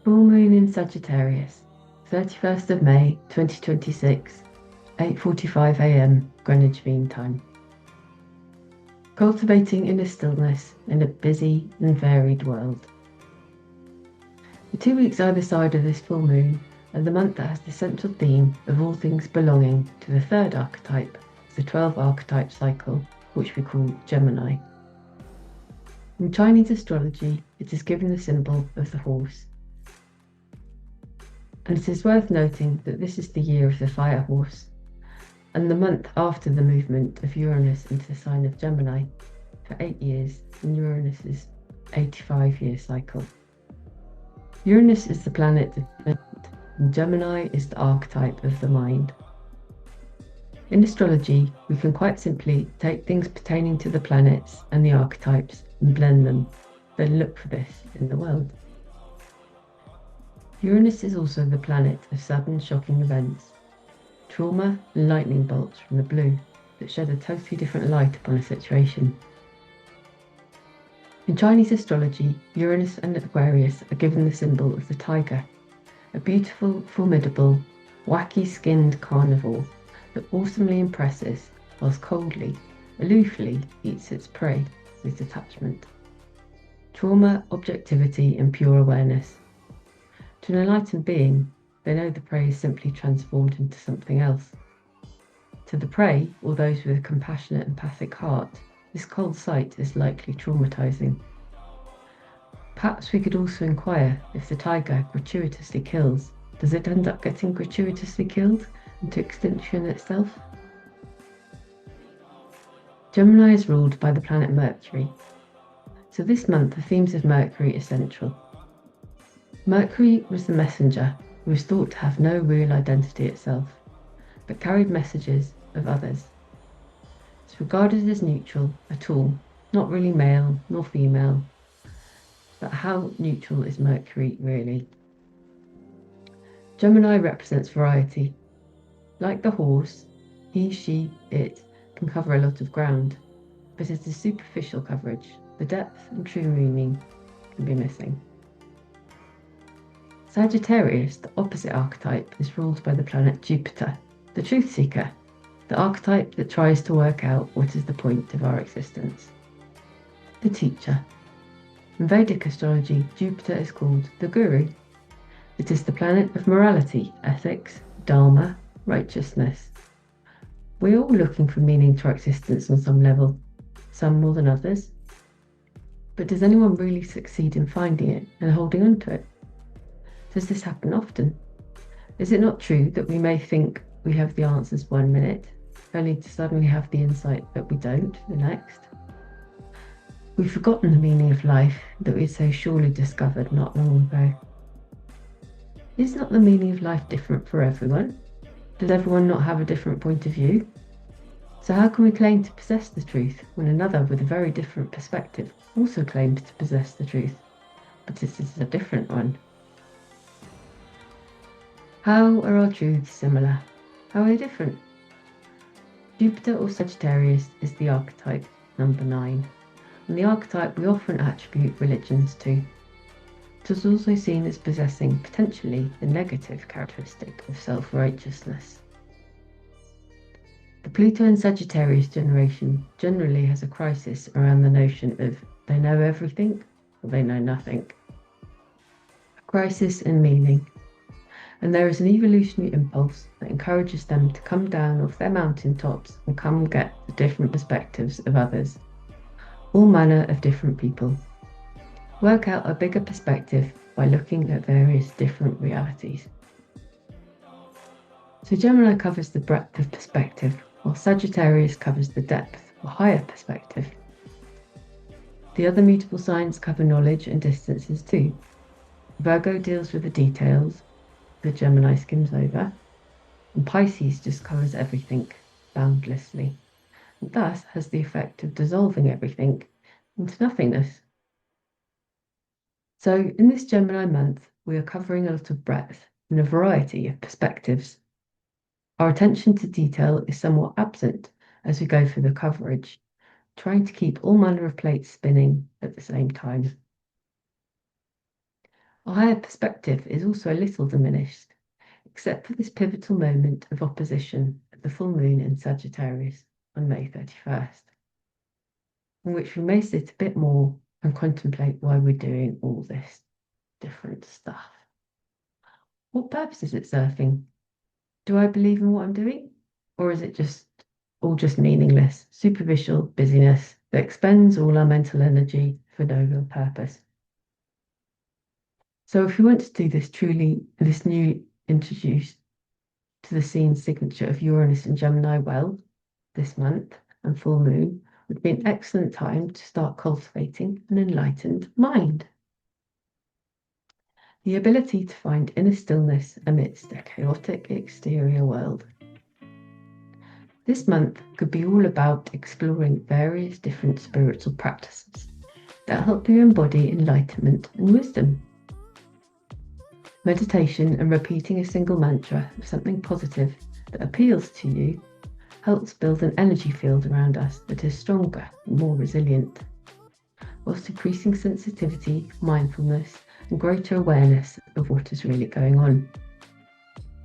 Full moon in Sagittarius, 31st of May 2026, 8:45 a.m. Greenwich Mean Time. Cultivating inner stillness in a busy and varied world. The 2 weeks either side of this full moon are the month that has the central theme of all things belonging to the third archetype, the 12 archetype cycle, which we call Gemini. In Chinese astrology, it is given the symbol of the horse. And it is worth noting that this is the year of the fire horse, and the month after the movement of Uranus into the sign of Gemini for 8 years in Uranus's 85-year cycle. Uranus is the planet of movement, and Gemini is the archetype of the mind. In astrology, we can quite simply take things pertaining to the planets and the archetypes and blend them, then look for this in the world. Uranus is also the planet of sudden shocking events, trauma and lightning bolts from the blue that shed a totally different light upon a situation. In Chinese astrology, Uranus and Aquarius are given the symbol of the tiger, a beautiful, formidable, wacky-skinned carnivore that awesomely impresses whilst coldly, aloofly eats its prey with detachment. Trauma, objectivity and pure awareness. To an enlightened being, they know the prey is simply transformed into something else. To the prey, or those with a compassionate, empathic heart, this cold sight is likely traumatizing. Perhaps we could also inquire, if the tiger gratuitously kills, does it end up getting gratuitously killed into extinction itself? Gemini is ruled by the planet Mercury, so this month the themes of Mercury are central. Mercury was the messenger who was thought to have no real identity itself, but carried messages of others. It's regarded as neutral, a tool, not really male nor female. But how neutral is Mercury really? Gemini represents variety. Like the horse, he, she, it can cover a lot of ground, but it is superficial coverage. The depth and true meaning can be missing. Sagittarius, the opposite archetype, is ruled by the planet Jupiter, the truth seeker, the archetype that tries to work out what is the point of our existence. The teacher. In Vedic astrology, Jupiter is called the Guru. It is the planet of morality, ethics, dharma, righteousness. We're all looking for meaning to our existence on some level, some more than others. But does anyone really succeed in finding it and holding on to it? Does this happen often? Is it not true that we may think we have the answers one minute, only to suddenly have the insight that we don't the next? We've forgotten the meaning of life that we so surely discovered not long ago. Is not the meaning of life different for everyone? Does everyone not have a different point of view? So how can we claim to possess the truth when another with a very different perspective also claims to possess the truth, but this is a different one? How are our truths similar? How are they different? Jupiter or Sagittarius is the archetype, number 9, and the archetype we often attribute religions to. It is also seen as possessing potentially the negative characteristic of self-righteousness. The Pluto and Sagittarius generation generally has a crisis around the notion of they know everything or they know nothing. A crisis in meaning. And there is an evolutionary impulse that encourages them to come down off their mountaintops and come get the different perspectives of others, all manner of different people. Work out a bigger perspective by looking at various different realities. So Gemini covers the breadth of perspective, while Sagittarius covers the depth or higher perspective. The other mutable signs cover knowledge and distances too. Virgo deals with the details, the Gemini skims over, and Pisces just covers everything boundlessly, and thus has the effect of dissolving everything into nothingness. So in this Gemini month, we are covering a lot of breadth and a variety of perspectives. Our attention to detail is somewhat absent as we go through the coverage, trying to keep all manner of plates spinning at the same time. Our higher perspective is also a little diminished, except for this pivotal moment of opposition at the full moon in Sagittarius on May 31st, in which we may sit a bit more and contemplate why we're doing all this different stuff. What purpose is it serving? Do I believe in what I'm doing? Or is it just meaningless, superficial busyness that expends all our mental energy for no real purpose? So if we want to do this new introduced to the scene signature of Uranus and Gemini well this month and full moon would be an excellent time to start cultivating an enlightened mind. The ability to find inner stillness amidst a chaotic exterior world. This month could be all about exploring various different spiritual practices that help you embody enlightenment and wisdom. Meditation and repeating a single mantra of something positive that appeals to you helps build an energy field around us that is stronger and more resilient, whilst increasing sensitivity, mindfulness, and greater awareness of what is really going on.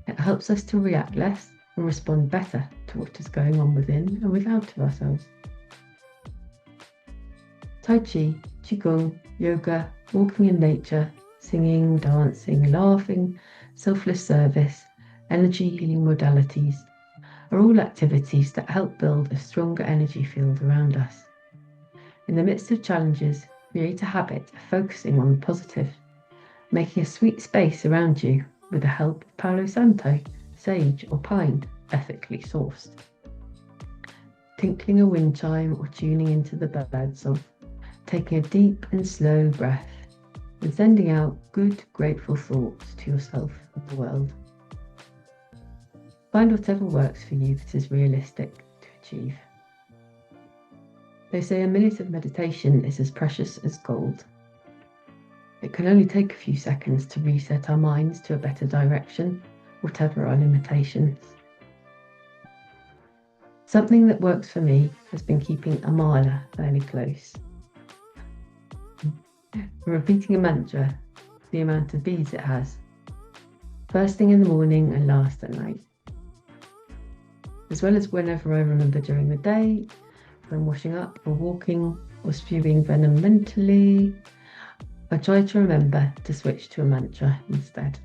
It helps us to react less and respond better to what is going on within and without of ourselves. Tai Chi, Qigong, yoga, walking in nature, singing, dancing, laughing, selfless service, energy healing modalities are all activities that help build a stronger energy field around us. In the midst of challenges, create a habit of focusing on the positive, making a sweet space around you with the help of Palo Santo, sage or pine, ethically sourced. Tinkling a wind chime or tuning into the birdsong, taking a deep and slow breath and sending out good, grateful thoughts to yourself and the world. Find whatever works for you that is realistic to achieve. They say a minute of meditation is as precious as gold. It can only take a few seconds to reset our minds to a better direction, whatever our limitations. Something that works for me has been keeping a mala fairly close. Repeating a mantra, the amount of beads it has, first thing in the morning and last at night. As well as whenever I remember during the day, if I'm washing up or walking or spewing venom mentally, I try to remember to switch to a mantra instead.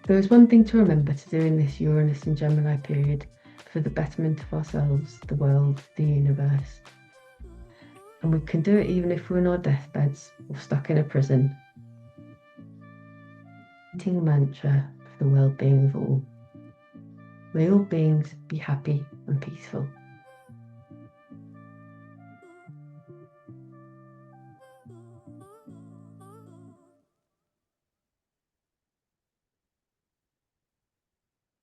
There is one thing to remember to do in this Uranus and Gemini period for the betterment of ourselves, the world, the universe. And we can do it even if we're in our deathbeds or stuck in a prison. Repeating a mantra for the well-being of all. May all beings be happy and peaceful.